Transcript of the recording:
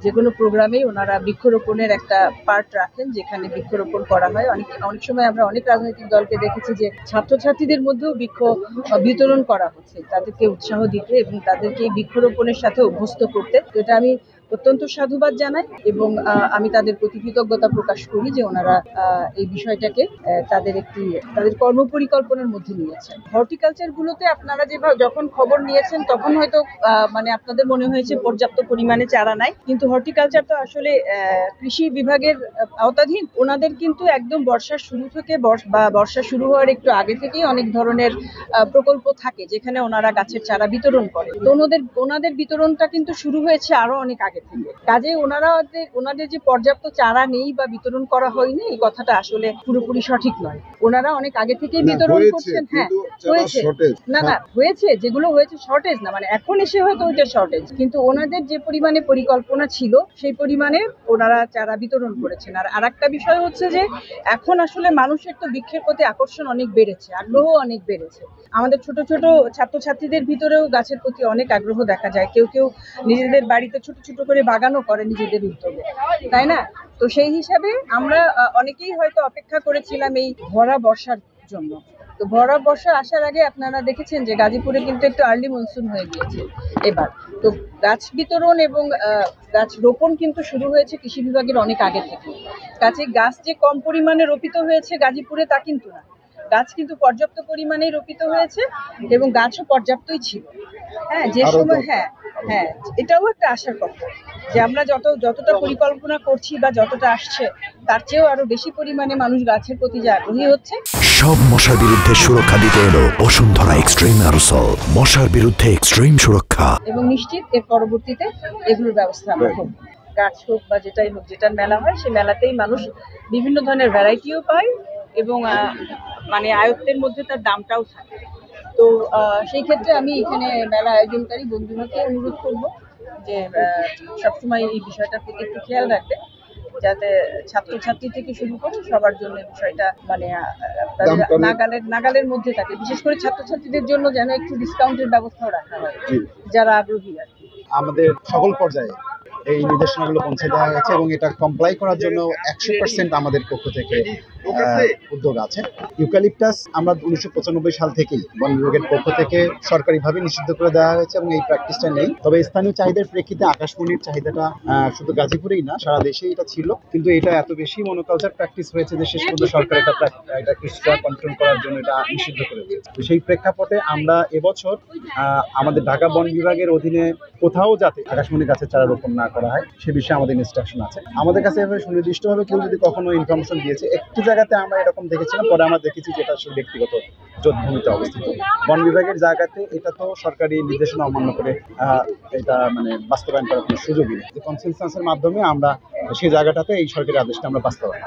যে কোনো প্রোগ্রামেই ওনারা বৃক্ষরোপণের একটা পার্ট রাখেন, যেখানে বৃক্ষরোপণ করা হয়। অনেক সময় আমরা অনেক রাজনৈতিক দলকে দেখেছি যে ছাত্রছাত্রীদের মধ্যেও বৃক্ষ বিতরণ করা হচ্ছে, তাদেরকে উৎসাহ দিতে এবং তাদেরকে এই বৃক্ষরোপণের সাথে অভ্যস্ত করতে। তো এটা আমি অত্যন্ত সাধুবাদ জানাই এবং আমি তাদের প্রতি কৃতজ্ঞতা প্রকাশ করি যে ওনারা এই বিষয়টাকে তাদের কর্মপরিকল্পনার মধ্যে নিয়েছেন। হর্টিকালচার গুলোতে আপনারা যেভাবে যখন খবর নিয়েছেন তখন হয়তো মানে আপনাদের মনে হয়েছে পর্যাপ্ত পরিমাণে চারা নাই, কিন্তু হর্টিকালচার তো আসলে কৃষি বিভাগের আওতাধীন। ওনাদের কিন্তু একদম বর্ষার শুরু থেকে বর্ষা শুরু হওয়ার একটু আগে থেকেই অনেক ধরনের প্রকল্প থাকে যেখানে ওনারা গাছের চারা বিতরণ করে। তো ওনাদের বিতরণটা কিন্তু শুরু হয়েছে আরো অনেক আগে থেকে। কাজে ওনাদের যে পর্যাপ্ত চারা নেই বা বিতরণ করা হয়নি এই কথাটা আসলে পুরোপুরি সঠিক নয়। ওনারা অনেক আগে থেকেই বিতরণ করছেন। হ্যাঁ হয়েছে, না হয়েছে, যেগুলো হয়েছে শর্টেজ না, মানে এখন এসে হয়তো ওইটা শর্টেজ, কিন্তু ওনাদের যে পরিমাণে পরিকল্পনা ছিল সেই পরিমাণে ওনারা চারা বিতরণ করেছেন। আর একটা বিষয় হচ্ছে যে এখন আসলে মানুষের তো বৃক্ষের প্রতি আকর্ষণ অনেক বেড়েছে, আগ্রহ অনেক বেড়েছে। আমাদের ছোট ছোট ছাত্রছাত্রীদের ভিতরেও গাছের প্রতি অনেক আগ্রহ দেখা যায়। কেউ কেউ নিজেদের বাড়িতে ছোট ছোট করে বাগানও করে নিজেদের উদ্যোগে, তাই না? তো সেই হিসাবে আমরা অনেকেই হয়তো অপেক্ষা করেছিলাম এই ভরা বর্ষার জন্য। তো ভরা বর্ষা আসার আগে আপনারা দেখেছেন যে গাজীপুরে কিন্তু একটু আর্লি মনসুন হয়ে গিয়েছে এবার। তো গাছ বিতরণ এবং গাছ রোপণ কিন্তু শুরু হয়েছে কৃষি বিভাগের অনেক আগে থেকে। কাজে গাছ যে কম পরিমাণে রোপিত হয়েছে গাজীপুরে তা কিন্তু না, গাছ কিন্তু পর্যাপ্ত পরিমাণেই রোপিত হয়েছে এবং গাছও পর্যাপ্তই ছিল। হ্যাঁ, যে সময় হ্যাঁ এটাও একটা আশার কথা যে আমরা যতটা পরিকল্পনা করছি বা যতটা আসছে তার চেয়েও আরো বেশি পরিমাণে মানুষ গাছের প্রতি যে আগ্রহী হচ্ছে। সব মশার বিরুদ্ধে সুরক্ষা দিতে এলো বসুন্ধরা এক্সট্রিম অ্যারোসল, মশার বিরুদ্ধে এক্সট্রিম সুরক্ষা। এবং নিশ্চিত এর পরবর্তীতে এগুলোর ব্যবস্থা আমরা করব। গাছ হোক বা যেটাই হোক, যেটার মেলা হয় সেই মেলাতেই মানুষ বিভিন্ন ধরনের ভ্যারাইটিও পায় এবং মানে আয়ত্তের মধ্যে তার দামটাও থাকে। তো সেই ক্ষেত্রে আমি এখানে মেলা আয়োজনকারী বন্ধুদেরকে অনুরোধ করব যে সবসময় এই বিষয়টার প্রতি একটু খেয়াল রাখবে, যাতে ছাত্রছাত্রী থেকে শুরু করে সবার জন্য বিষয়টা মানে নাগালের মধ্যে থাকে। বিশেষ করে ছাত্রছাত্রীদের জন্য যেন একটু ডিসকাউন্টের ব্যবস্থাও রাখা হয় যারা আগ্রহী আর কি। আমাদের সকল পর্যায়ে এই নির্দেশনাগুলো পৌঁছে দেওয়া হয়েছে এবং এটা কমপ্লাই করার জন্য 100% আমাদের পক্ষ থেকে উদ্যোগ আছে। ইউক্যালিপটাস আমরা 1995 সাল থেকেই বন বিভাগের পক্ষ থেকে সরকারিভাবে নিষিদ্ধ করে দেওয়া হয়েছে এবং এই প্র্যাকটিসটা নেই। তবে স্থানীয় চাহিদার প্রেক্ষিতে আকাশমণির চাহিদাটা শুধু গাজীপুরেই না সারা দেশেই এটা ছিল, কিন্তু এটা এত বেশি মনোকালচার প্র্যাকটিস হয়েছে যে শেষ পর্যন্ত সরকার এটা কিছুটা কন্ট্রোল করার জন্য এটা নিষিদ্ধ করে দিয়েছে। তো সেই প্রেক্ষাপটে আমরা এবছর আমাদের ঢাকা বন বিভাগের অধীনে কোথাও যাতে আকাশমণি গাছের চারা রোপণ না করা হয় সে বিষয়ে আমাদের ইনস্ট্রাকশন আছে। আমাদের কাছে এভাবে সুনির্দিষ্টভাবে কেউ যদি কখনো ইনফরমেশন দিয়েছে, একটি জায়গাতে আমরা এরকম দেখেছিলাম, পরে আমরা দেখেছি যে এটা আসলে ব্যক্তিগত জোটভূমিতে অবস্থিত। বন বিভাগের জায়গাতে এটা তো সরকারি নির্দেশনা অমান্য করে এটা মানে বাস্তবায়ন করার কোনো সুযোগই নেই। কনসেনসাসের মাধ্যমে আমরা সেই জায়গাটাতে এই সরকারি আদেশটা আমরা বাস্তবায়ন